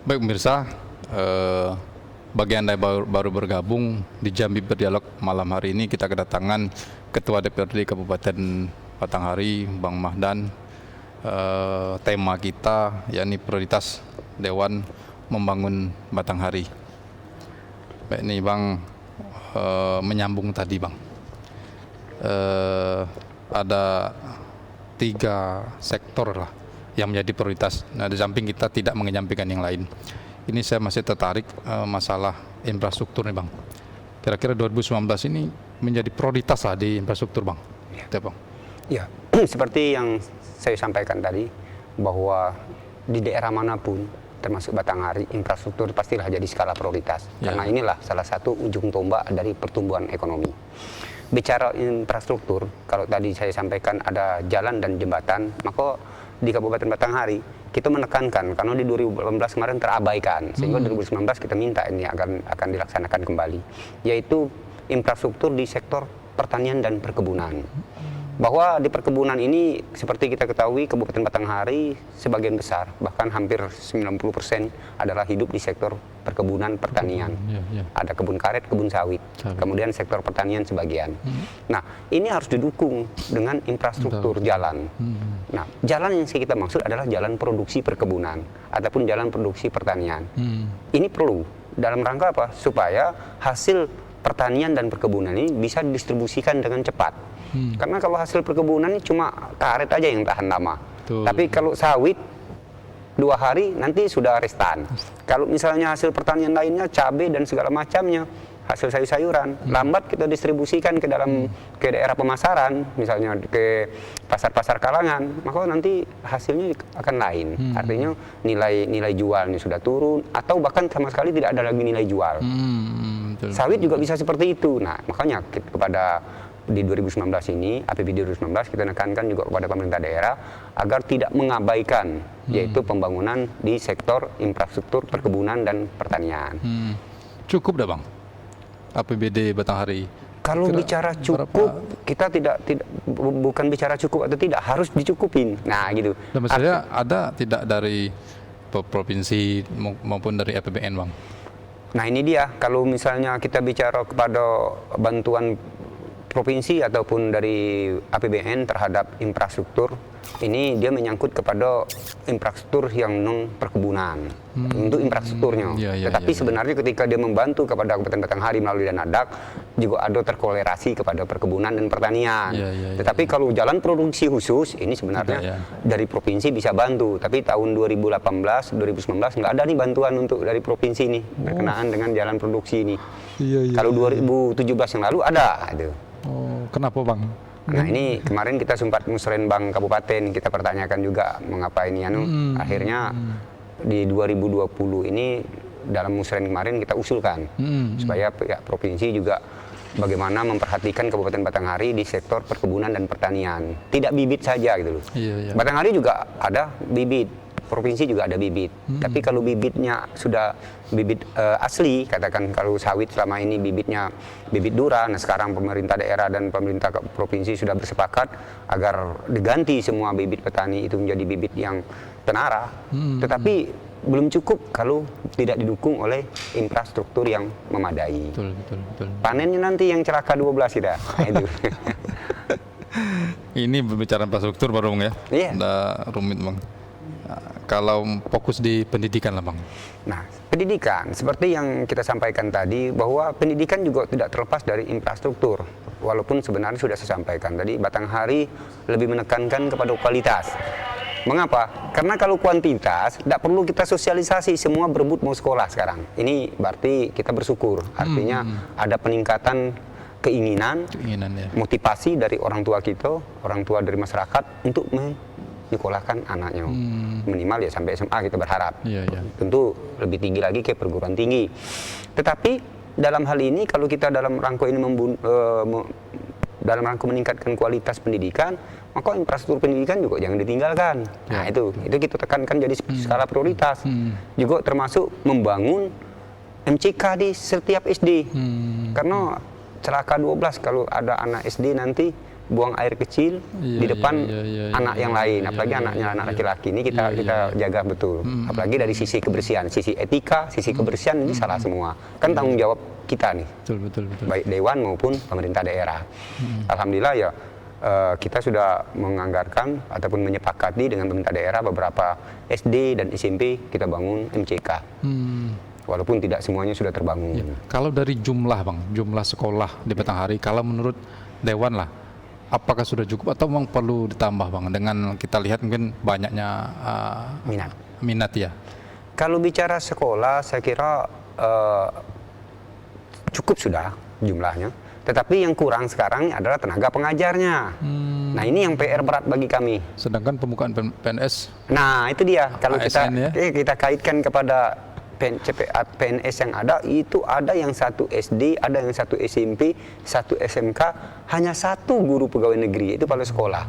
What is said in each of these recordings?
Baik pemirsa, bagi Anda yang baru bergabung di Jambi Berdialog malam hari ini, kita kedatangan Ketua DPRD Kabupaten Batanghari, Bang Mahdan. Tema kita yakni prioritas Dewan membangun Batanghari. Baik nih Bang, menyambung tadi Bang, ada 3 sektor lah yang menjadi prioritas. Nah, di samping kita tidak menyampaikan yang lain. Ini saya masih tertarik masalah infrastruktur nih Bang. Kira-kira 2019 ini menjadi prioritas lah di infrastruktur Bang. Ya, Bang. Ya, seperti yang saya sampaikan tadi, bahwa di daerah manapun, termasuk Batanghari, infrastruktur pastilah jadi skala prioritas. Ya. Karena inilah salah satu ujung tombak dari pertumbuhan ekonomi. Bicara infrastruktur, kalau tadi saya sampaikan ada jalan dan jembatan, maka di Kabupaten Batanghari kita menekankan karena di 2018 kemarin terabaikan, sehingga 2019 kita minta ini akan dilaksanakan kembali, yaitu infrastruktur di sektor pertanian dan perkebunan. Bahwa di perkebunan ini seperti kita ketahui Kabupaten Batanghari sebagian besar, bahkan hampir 90% adalah hidup di sektor perkebunan pertanian. Ada kebun karet, kebun sawit, kemudian sektor pertanian sebagian. Nah, ini harus didukung dengan infrastruktur jalan. Nah, jalan yang kita maksud adalah jalan produksi perkebunan ataupun jalan produksi pertanian. Ini perlu dalam rangka apa? Supaya hasil pertanian dan perkebunan ini bisa didistribusikan dengan cepat. Karena kalau hasil perkebunan ini cuma karet aja yang tahan lama. Tapi kalau sawit 2 hari nanti sudah restan. Kalau misalnya hasil pertanian lainnya, cabai dan segala macamnya, hasil sayur-sayuran, lambat kita distribusikan ke daerah pemasaran, misalnya ke pasar-pasar kalangan, maka nanti hasilnya akan lain. Artinya nilai jualnya sudah turun atau bahkan sama sekali tidak ada lagi nilai jual. Sawit juga bisa seperti itu. Nah, makanya kepada di 2019 ini, APBD 2019 kita nekankan juga kepada pemerintah daerah agar tidak mengabaikan yaitu pembangunan di sektor infrastruktur perkebunan dan pertanian. Cukup dah Bang APBD Batanghari? Kalau bicara cukup, kita bukan bicara cukup atau tidak, harus dicukupin. Nah, gitu. Dan maksudnya ada tidak dari provinsi maupun dari APBN Bang? Nah, ini dia, kalau misalnya kita bicara kepada bantuan provinsi ataupun dari APBN terhadap infrastruktur, ini dia menyangkut kepada infrastruktur yang non perkebunan, untuk infrastrukturnya. Tetapi sebenarnya ketika dia membantu kepada Kabupaten Batanghari melalui dana DAK, juga ada terkolerasi kepada perkebunan dan pertanian. Tetapi kalau jalan produksi khusus, ini sebenarnya dari provinsi bisa bantu. Tapi tahun 2018, 2019 nggak ada nih bantuan untuk dari provinsi nih berkenaan dengan jalan produksi ini. Kalau 2017 yang lalu ada itu. Kenapa Bang? Nah, ini kemarin kita sempat musrenbang kabupaten, kita pertanyakan juga mengapa ini akhirnya di 2020 ini dalam musren kemarin kita usulkan supaya pihak provinsi juga bagaimana memperhatikan Kabupaten Batanghari di sektor perkebunan dan pertanian. Tidak bibit saja gitu loh. Batanghari juga ada bibit, provinsi juga ada bibit. Tapi kalau bibitnya sudah bibit asli, katakan kalau sawit selama ini bibitnya bibit dura, nah sekarang pemerintah daerah dan pemerintah provinsi sudah bersepakat agar diganti semua bibit petani itu menjadi bibit yang tenara. Tetapi belum cukup kalau tidak didukung oleh infrastruktur yang memadai. Betul. Panennya nanti yang celaka 12 kita. Nah, itu. Ini berbicara infrastruktur baru Bang ya? Udah rumit Bang. Kalau fokus di pendidikan lah Bang. Nah, pendidikan seperti yang kita sampaikan tadi, bahwa pendidikan juga tidak terlepas dari infrastruktur. Walaupun sebenarnya sudah saya sampaikan tadi, Batanghari lebih menekankan kepada kualitas. Mengapa? Karena kalau kuantitas, tidak perlu kita sosialisasi, semua berebut mau sekolah sekarang. Ini berarti kita bersyukur. Artinya ada peningkatan keinginan motivasi dari orang tua kita, orang tua dari masyarakat untuk menyekolahkan anaknya. Minimal ya sampai SMA kita berharap. Tentu lebih tinggi lagi ke perguruan tinggi. Tetapi dalam hal ini kalau kita dalam rangka ini dalam rangka meningkatkan kualitas pendidikan, maka infrastruktur pendidikan juga jangan ditinggalkan. Nah, itu kita tekankan jadi skala prioritas. Juga termasuk membangun MCK di setiap SD. Karena celaka 12 kalau ada anak SD nanti buang air kecil di depan anak yang lain, apalagi anaknya anak laki-laki ini kita jaga betul. Apalagi dari sisi kebersihan, sisi etika, sisi kebersihan ini salah semua. Kan tanggung jawab kita nih, Betul. baik dewan maupun pemerintah daerah. Alhamdulillah ya kita sudah menganggarkan ataupun menyepakati dengan pemerintah daerah beberapa SD dan SMP kita bangun MCK. Walaupun tidak semuanya sudah terbangun. Kalau dari jumlah Bang, jumlah sekolah di Batanghari, kalau menurut Dewan lah, apakah sudah cukup atau memang perlu ditambah Bang? Dengan kita lihat mungkin banyaknya minat ya. Kalau bicara sekolah, saya kira cukup sudah jumlahnya. Tetapi yang kurang sekarang adalah tenaga pengajarnya. Nah ini yang PR berat bagi kami. Sedangkan pembukaan PNS. Nah itu dia. Kalau ASN, kita kaitkan kepada PNS yang ada, itu ada yang satu SD, ada yang satu SMP, satu SMK, hanya satu guru pegawai negeri, itu kepala sekolah.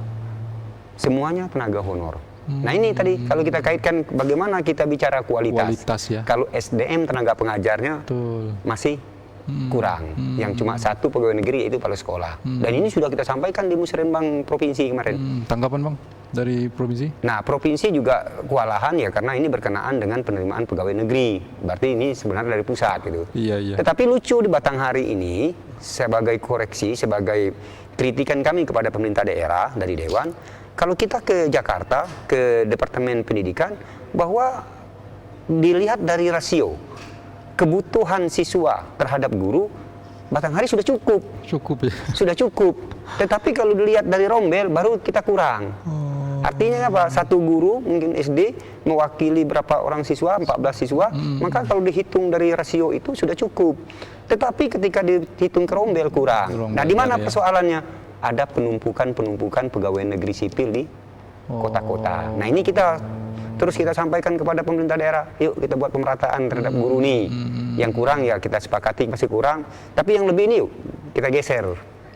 Semuanya tenaga honor. Nah ini tadi kalau kita kaitkan bagaimana kita bicara kualitas ya. Kalau SDM tenaga pengajarnya masih kurang, yang cuma satu pegawai negeri yaitu kepala sekolah. Dan ini sudah kita sampaikan di Musrenbang Provinsi kemarin. Tanggapan Bang dari provinsi? Nah provinsi juga kewalahan ya karena ini berkenaan dengan penerimaan pegawai negeri. Berarti ini sebenarnya dari pusat gitu. Iya. Tetapi lucu di Batanghari ini sebagai koreksi, sebagai kritikan kami kepada pemerintah daerah dari Dewan, kalau kita ke Jakarta, ke Departemen Pendidikan, bahwa dilihat dari rasio kebutuhan siswa terhadap guru, Batanghari sudah cukup. Cukup ya. Sudah cukup. Tetapi kalau dilihat dari rombel, baru kita kurang. Artinya apa? Satu guru mungkin SD mewakili berapa orang siswa, 14 siswa, maka kalau dihitung dari rasio itu sudah cukup. Tetapi ketika dihitung ke rombel kurang. Nah, di mana persoalannya? Ada penumpukan pegawai negeri sipil di kota-kota. Nah, ini kita terus kita sampaikan kepada pemerintah daerah, yuk kita buat pemerataan terhadap guru nih. Yang kurang ya kita sepakati masih kurang, tapi yang lebih ini yuk kita geser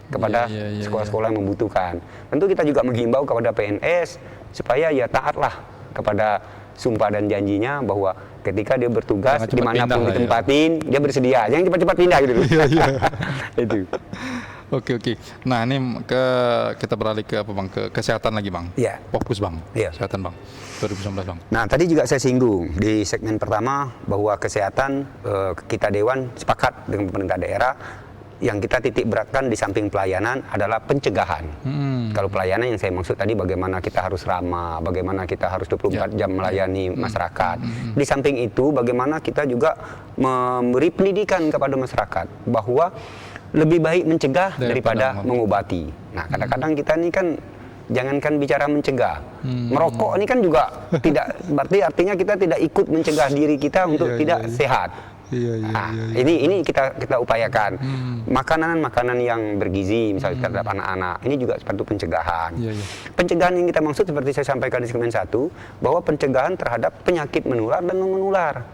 kepada sekolah-sekolah yang membutuhkan. Tentu kita juga menghimbau kepada PNS supaya ya taatlah kepada sumpah dan janjinya bahwa ketika dia bertugas dimanapun ditempatin dia bersedia, jangan cepat-cepat pindah gitu. Itu. Oke. Nah ini kita beralih ke apa Bang? Ke kesehatan lagi Bang. Iya. Fokus Bang. Iya. Kesehatan Bang. 2019 Bang. Nah tadi juga saya singgung di segmen pertama bahwa kesehatan kita Dewan sepakat dengan pemerintah daerah yang kita titik beratkan di samping pelayanan adalah pencegahan. Kalau pelayanan yang saya maksud tadi bagaimana kita harus ramah, bagaimana kita harus 24 jam melayani masyarakat. Di samping itu bagaimana kita juga memberi pendidikan kepada masyarakat bahwa lebih baik mencegah daripada mengobati. Nah, kadang-kadang kita ini kan jangankan bicara mencegah, merokok ini kan juga tidak berarti artinya kita tidak ikut mencegah diri kita untuk tidak sehat. Ini kita upayakan. Makanan-makanan yang bergizi misalnya terhadap anak-anak ini juga seperti pencegahan. Pencegahan yang kita maksud seperti saya sampaikan di segmen 1 bahwa pencegahan terhadap penyakit menular dan non menular.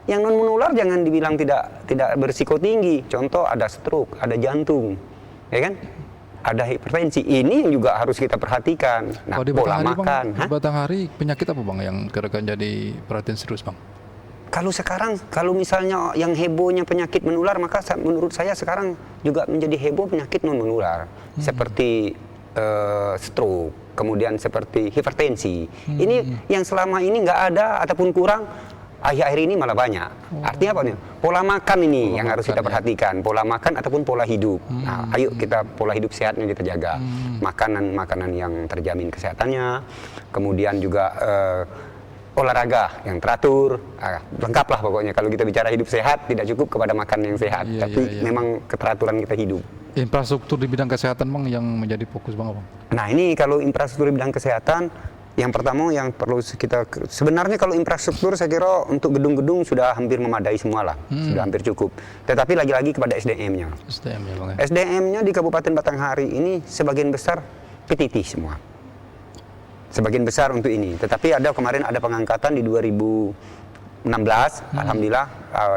Yang non menular jangan dibilang tidak berisiko tinggi. Contoh ada stroke, ada jantung, ya kan? Ada hipertensi. Ini yang juga harus kita perhatikan. Nah, pola makan. Di Batanghari penyakit apa Bang yang kira-kira jadi perhatian serius Bang? Kalau sekarang, kalau misalnya yang hebohnya penyakit menular, maka menurut saya sekarang juga menjadi heboh penyakit non menular, seperti stroke, kemudian seperti hipertensi. Ini yang selama ini nggak ada ataupun kurang. Akhir-akhir ini malah banyak. Artinya apa nih? Pola makan ini yang harus kita perhatikan. Pola makan ataupun pola hidup. Nah, ayo kita pola hidup sehatnya kita jaga. Makanan-makanan yang terjamin kesehatannya. Kemudian juga olahraga yang teratur. Lengkap lah pokoknya. Kalau kita bicara hidup sehat, tidak cukup kepada makan yang sehat. Tapi memang keteraturan kita hidup. Infrastruktur di bidang kesehatan Bang yang menjadi fokus Bang apa? Nah ini kalau infrastruktur di bidang kesehatan, yang pertama yang perlu kita sebenarnya kalau infrastruktur saya kira untuk gedung-gedung sudah hampir memadai semua lah, sudah hampir cukup. Tetapi lagi-lagi kepada SDM-nya. SDM-nya Bang. SDM-nya di Kabupaten Batanghari ini sebagian besar PTT semua. Sebagian besar untuk ini. Tetapi kemarin ada pengangkatan di 2016, alhamdulillah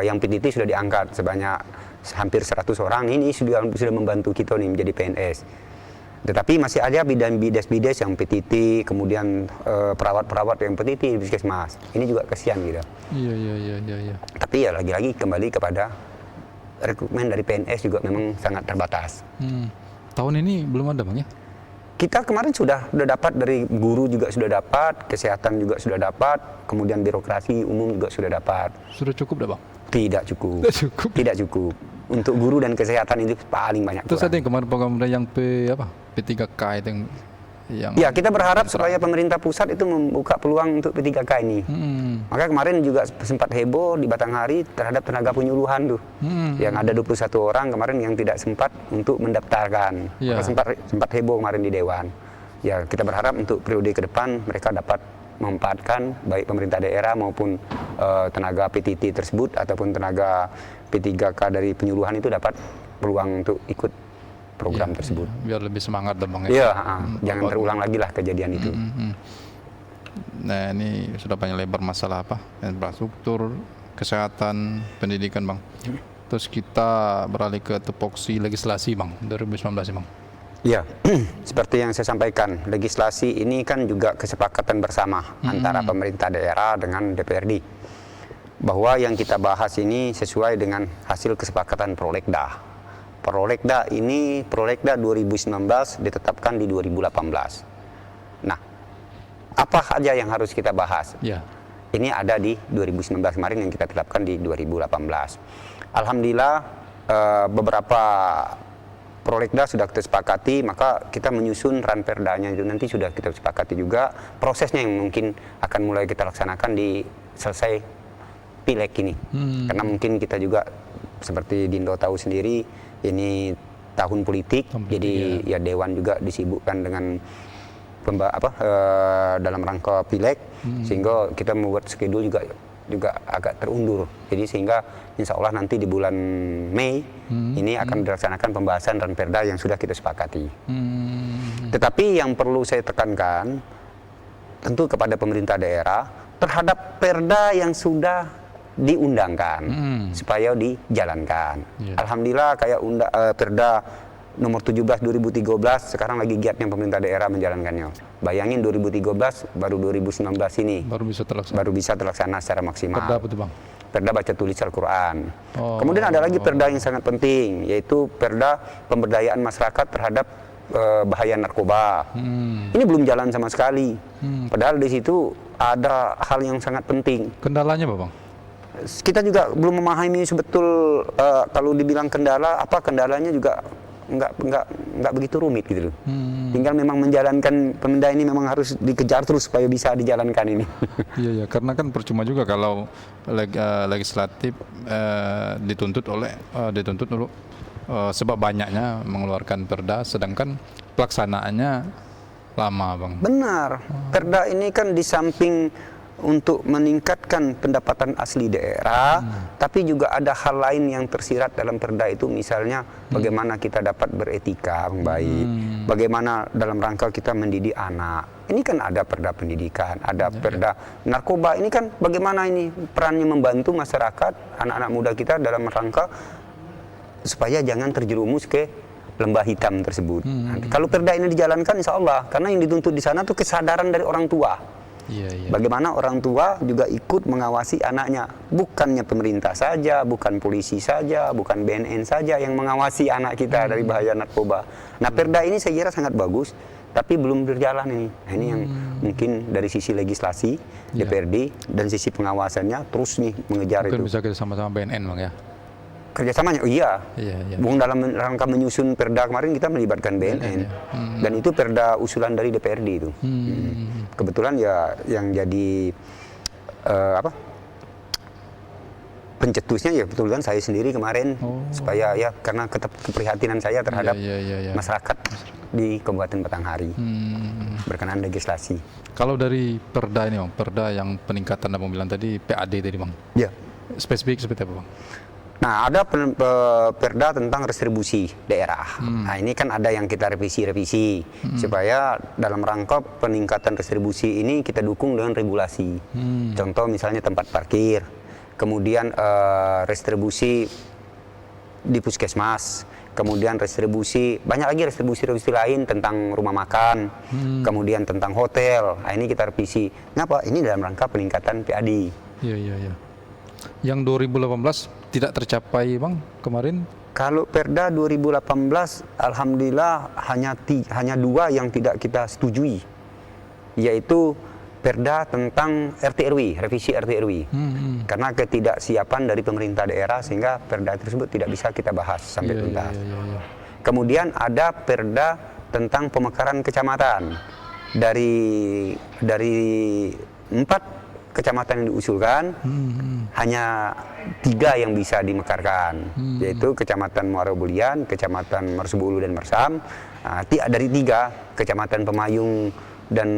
yang PTT sudah diangkat sebanyak hampir 100 orang. Ini sudah membantu kita nih menjadi PNS. Tetapi masih ada bidas-bidas yang PTT, kemudian perawat-perawat yang PTT di puskesmas. Ini juga kasihan gitu. Iya. Tapi ya lagi-lagi kembali kepada rekrutmen dari PNS juga memang sangat terbatas. Tahun ini belum ada Bang ya? Kita kemarin sudah dapat dari guru juga sudah dapat, kesehatan juga sudah dapat, kemudian birokrasi umum juga sudah dapat. Sudah cukup dah Bang? Tidak cukup. Tidak cukup. Tidak cukup. Untuk guru dan kesehatan itu paling banyak. Terus ada yang kemarin program yang P3K itu yang Ya, kita berharap supaya pemerintah pusat itu membuka peluang untuk P3K ini. Maka kemarin juga sempat heboh di Batanghari terhadap tenaga penyuluhan tuh. Yang ada 21 orang kemarin yang tidak sempat untuk mendaftarkan. Ya. Maka sempat heboh kemarin di Dewan. Ya, kita berharap untuk periode ke depan mereka dapat memanfaatkan baik pemerintah daerah maupun tenaga PTT tersebut ataupun tenaga P3K dari penyuluhan itu dapat peluang untuk ikut program tersebut. Biar lebih semangat dong Bang. Iya, jangan terulang lagi lah kejadian itu. Nah, ini sudah banyak lebar masalah infrastruktur, kesehatan, pendidikan Bang. Terus kita beralih ke tupoksi legislasi Bang, 2019 Bang. Iya, seperti yang saya sampaikan, legislasi ini kan juga kesepakatan bersama antara pemerintah daerah dengan DPRD. Bahwa yang kita bahas ini sesuai dengan hasil kesepakatan Prolegda. Prolegda 2019 ditetapkan di 2018. Nah, apa saja yang harus kita bahas? Ya. Ini ada di 2019 kemarin yang kita tetapkan di 2018. Alhamdulillah beberapa Prolegda sudah kita sepakati, maka kita menyusun ranperdanya itu nanti sudah kita sepakati juga. Prosesnya yang mungkin akan mulai kita laksanakan di selesai pileg ini. Karena mungkin kita juga seperti Dindo tahu sendiri, ini tahun politik, jadi ya Dewan juga disibukkan dengan dalam rangka pileg, sehingga kita membuat schedule juga agak terundur. Jadi sehingga insya Allah nanti di bulan Mei ini akan dilaksanakan pembahasan ranperda yang sudah kita sepakati. Tetapi yang perlu saya tekankan tentu kepada pemerintah daerah terhadap perda yang sudah diundangkan supaya dijalankan. Alhamdulillah kayak perda nomor 17 2013 sekarang lagi giatnya pemerintah daerah menjalankannya. Bayangin 2013 baru 2019 ini baru bisa terlaksana secara maksimal. Perda apa itu Bang? Perda baca tulis Al-Quran. Kemudian ada lagi perda yang sangat penting, yaitu perda pemberdayaan masyarakat terhadap bahaya narkoba. Ini belum jalan sama sekali. Padahal di situ ada hal yang sangat penting. Kendalanya apa Bang? Kita juga belum memahami sebetul kalau dibilang kendala, apa kendalanya juga nggak begitu rumit gitu loh. Tinggal memang menjalankan perda ini memang harus dikejar terus supaya bisa dijalankan ini. Iya, karena kan percuma juga kalau legislatif dituntut dulu sebab banyaknya mengeluarkan perda, sedangkan pelaksanaannya lama Bang. Benar, perda ini kan di samping untuk meningkatkan pendapatan asli daerah, tapi juga ada hal lain yang tersirat dalam perda itu, misalnya bagaimana kita dapat beretika yang baik, bagaimana dalam rangka kita mendidik anak. Ini kan ada perda pendidikan, ada perda narkoba. Ini kan bagaimana ini perannya membantu masyarakat, anak-anak muda kita dalam rangka supaya jangan terjerumus ke lembah hitam tersebut. Nanti, kalau perda ini dijalankan, insya Allah, karena yang dituntut di sana tuh kesadaran dari orang tua. Bagaimana orang tua juga ikut mengawasi anaknya, bukannya pemerintah saja, bukan polisi saja, bukan BNN saja yang mengawasi anak kita dari bahaya narkoba. Nah, perda ini saya kira sangat bagus, tapi belum berjalan ini. Nah, ini yang mungkin dari sisi legislasi DPRD dan sisi pengawasannya terus nih mengejar mungkin itu. bisa kita sama-sama BNN Bang ya. Kerjasamanya, Bung dalam rangka menyusun perda kemarin kita melibatkan BNN, dan itu perda usulan dari DPRD itu. Kebetulan ya yang jadi pencetusnya ya kebetulan saya sendiri kemarin, supaya ya karena keprihatinan saya terhadap masyarakat di Kabupaten Batanghari berkenaan legislasi. Kalau dari perda ini Bang, perda yang peningkatan Abang bilang tadi PAD tadi Bang. Ya. Spesifik seperti apa Bang? Nah, ada perda tentang restribusi daerah. Nah, ini kan ada yang kita revisi supaya dalam rangka peningkatan restribusi ini kita dukung dengan regulasi. Contoh misalnya tempat parkir, kemudian restribusi di puskesmas, kemudian restribusi, banyak lagi restribusi lain tentang rumah makan, kemudian tentang hotel. Nah, ini kita revisi. Kenapa? Ini dalam rangka peningkatan PAD. Iya. Yang 2018 tidak tercapai Bang kemarin Kalau Perda 2018, alhamdulillah hanya 2 yang tidak kita setujui, yaitu Perda tentang RT/RW, revisi RT/RW. Karena ketidaksiapan dari pemerintah daerah sehingga Perda tersebut tidak bisa kita bahas sampai tuntas. Kemudian ada Perda tentang pemekaran kecamatan. Dari 4 kecamatan yang diusulkan, hanya 3 yang bisa dimekarkan, yaitu Kecamatan Muara Bulian, Kecamatan Mersubulu dan Mersam. Dari 3 Kecamatan Pemayung dan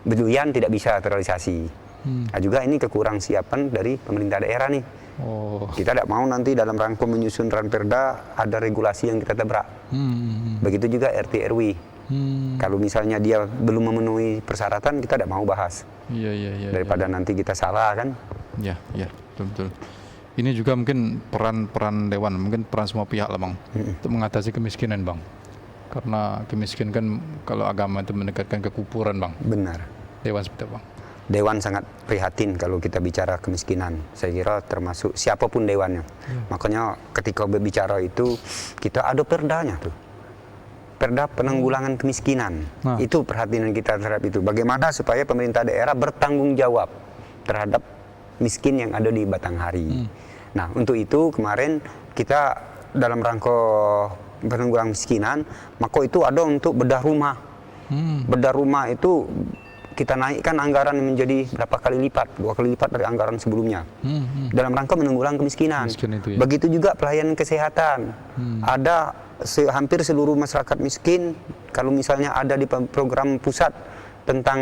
Beduyan tidak bisa terrealisasi. Juga ini kekurang siapan dari pemerintah daerah nih. Kita tidak mau nanti dalam rangka menyusun Ranperda ada regulasi yang kita tabrak. Begitu juga RT/RW. Kalau misalnya dia belum memenuhi persyaratan, kita tidak mau bahas. Daripada nanti kita salah kan. Ya, betul. Ini juga mungkin peran Dewan, mungkin peran semua pihak lah Bang, untuk mengatasi kemiskinan Bang. Karena kemiskinan kan kalau agama itu mendekatkan kekufuran Bang. Benar. Dewan seperti apa Bang? Dewan sangat prihatin kalau kita bicara kemiskinan. Saya kira termasuk siapapun dewannya. Makanya ketika berbicara itu kita ada perdanya tuh. Perda penanggulangan kemiskinan. Itu perhatian kita terhadap itu. Bagaimana supaya pemerintah daerah bertanggung jawab terhadap miskin yang ada di Batanghari. Nah, untuk itu kemarin kita dalam rangka penanggulangan kemiskinan, maka itu ada untuk bedah rumah. Bedah rumah itu kita naikkan anggaran menjadi berapa kali lipat, 2 kali lipat dari anggaran sebelumnya. Dalam rangka menanggulangi kemiskinan. Itu, ya. Begitu juga pelayanan kesehatan. Ada hampir seluruh masyarakat miskin, kalau misalnya ada di program pusat tentang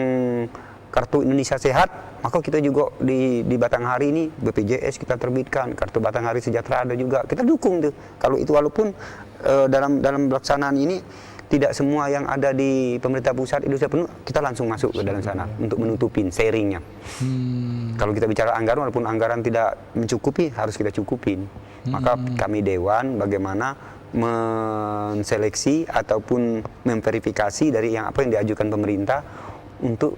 Kartu Indonesia Sehat, maka kita juga di Batanghari ini BPJS kita terbitkan, Kartu Batanghari Sejahtera ada juga, kita dukung tuh. Kalau itu walaupun dalam pelaksanaan ini tidak semua yang ada di pemerintah pusat itu sudah penuh, kita langsung masuk ke dalam sana untuk menutupin sharingnya. Kalau kita bicara anggaran, walaupun anggaran tidak mencukupi, harus kita cukupin. Maka kami Dewan bagaimana menseleksi ataupun memverifikasi dari apa yang diajukan pemerintah untuk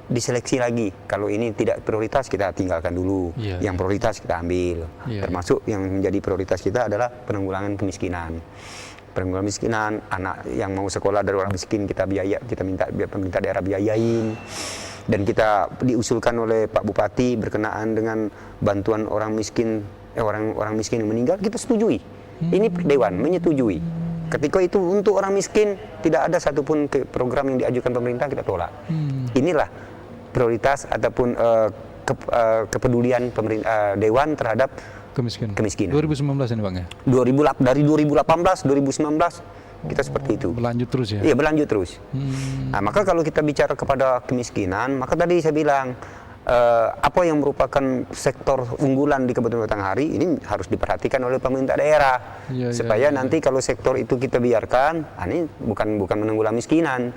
diseleksi lagi. Kalau ini tidak prioritas kita tinggalkan dulu, yang prioritas kita ambil. Termasuk yang menjadi prioritas kita adalah penanggulangan kemiskinan. Penanggulangan kemiskinan, anak yang mau sekolah dari orang miskin kita minta pemerintah daerah biayain. Dan kita diusulkan oleh Pak Bupati berkenaan dengan bantuan orang miskin yang meninggal, kita setujui. Ini Dewan menyetujui. Ketika itu untuk orang miskin tidak ada satupun program yang diajukan pemerintah kita tolak. Inilah prioritas ataupun kepedulian Dewan terhadap kemiskinan. 2019 ini Bang ya? Dari 2018, 2019 kita seperti itu. Berlanjut terus ya? Iya, berlanjut terus. Nah, maka kalau kita bicara kepada kemiskinan, maka tadi saya bilang apa yang merupakan sektor unggulan di Kabupaten Batanghari ini harus diperhatikan oleh pemerintah daerah supaya nanti kalau sektor itu kita biarkan, ini bukan menanggulangi kemiskinan,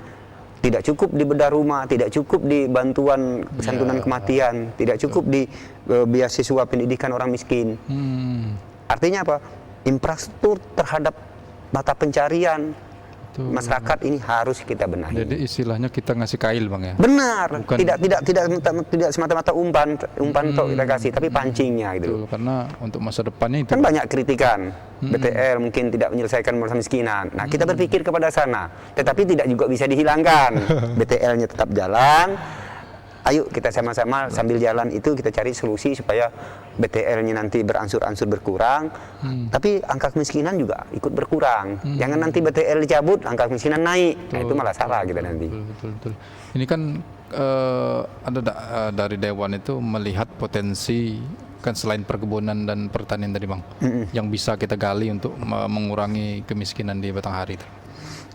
tidak cukup di bedah rumah, tidak cukup di bantuan santunan kematian, tidak cukup di beasiswa pendidikan orang miskin. Artinya apa? Infrastruktur terhadap mata pencarian masyarakat ini harus kita benahi. Jadi istilahnya kita ngasih kail Bang ya? Benar. Tidak semata-mata umpan tok kita kasih, tapi pancingnya gitu. Betul, karena untuk masa depannya itu kan banyak kritikan. BTL mungkin tidak menyelesaikan masalah kemiskinan. Nah, kita berpikir kepada sana, tetapi tidak juga bisa dihilangkan. BTL-nya tetap jalan. Ayo kita sama-sama sambil jalan itu kita cari solusi supaya BTL-nya nanti berangsur-angsur berkurang, tapi angka kemiskinan juga ikut berkurang. Jangan nanti BTL dicabut, angka kemiskinan naik. Nah, itu malah salah kita nanti. Betul. Ini kan ada dari Dewan itu melihat potensi kan selain perkebunan dan pertanian tadi Bang, yang bisa kita gali untuk mengurangi kemiskinan di Batanghari itu.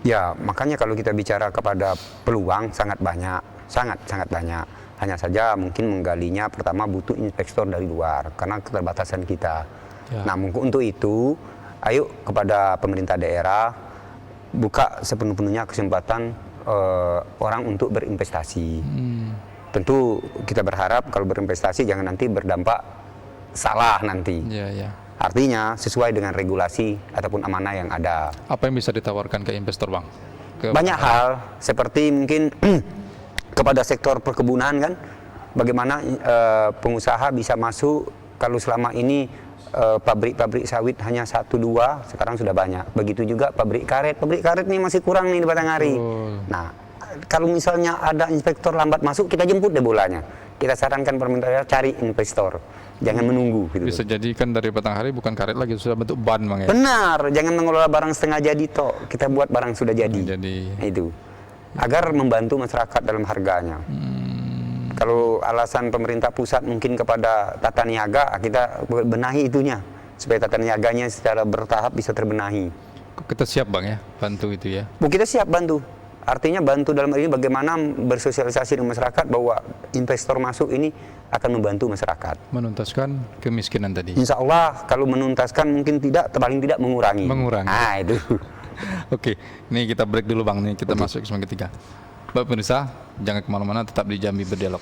Ya, makanya kalau kita bicara kepada peluang sangat banyak, sangat banyak. Hanya saja mungkin menggalinya pertama butuh investor dari luar karena keterbatasan kita. Nah, mungkin untuk itu, ayo kepada pemerintah daerah buka sepenuh-penuhnya kesempatan orang untuk berinvestasi. Tentu kita berharap kalau berinvestasi jangan nanti berdampak salah nanti. Artinya sesuai dengan regulasi ataupun amanah yang ada. Apa yang bisa ditawarkan ke investor Bang? Banyak hal seperti mungkin kepada sektor perkebunan kan, bagaimana pengusaha bisa masuk kalau selama ini pabrik-pabrik sawit hanya 1-2, sekarang sudah banyak. Begitu juga pabrik karet nih masih kurang nih di Batanghari. Nah, kalau misalnya ada inspektor lambat masuk, kita jemput deh bolanya. Kita sarankan pemerintah cari investor, jangan menunggu. Gitu. Bisa jadi kan dari Batanghari bukan karet lagi, sudah bentuk ban Bang ya. Benar, jangan mengelola barang setengah jadi toh. Kita buat barang sudah jadi. Itu agar membantu masyarakat dalam harganya. Kalau alasan pemerintah pusat mungkin kepada tata niaga, kita benahi itunya supaya tata niaganya secara bertahap bisa terbenahi. Kita siap Bang ya, bantu itu ya. Kita siap bantu. Artinya bantu dalam hal ini bagaimana bersosialisasi dengan masyarakat bahwa investor masuk ini akan membantu masyarakat. Menuntaskan kemiskinan tadi. Insya Allah kalau menuntaskan mungkin tidak, paling tidak mengurangi. Mengurangi. Itu. Oke, ini kita break dulu Bang, nih kita masuk ke segmen ketiga. Bapak pemirsa, jangan kemana-mana, tetap di Jambi Berdialog.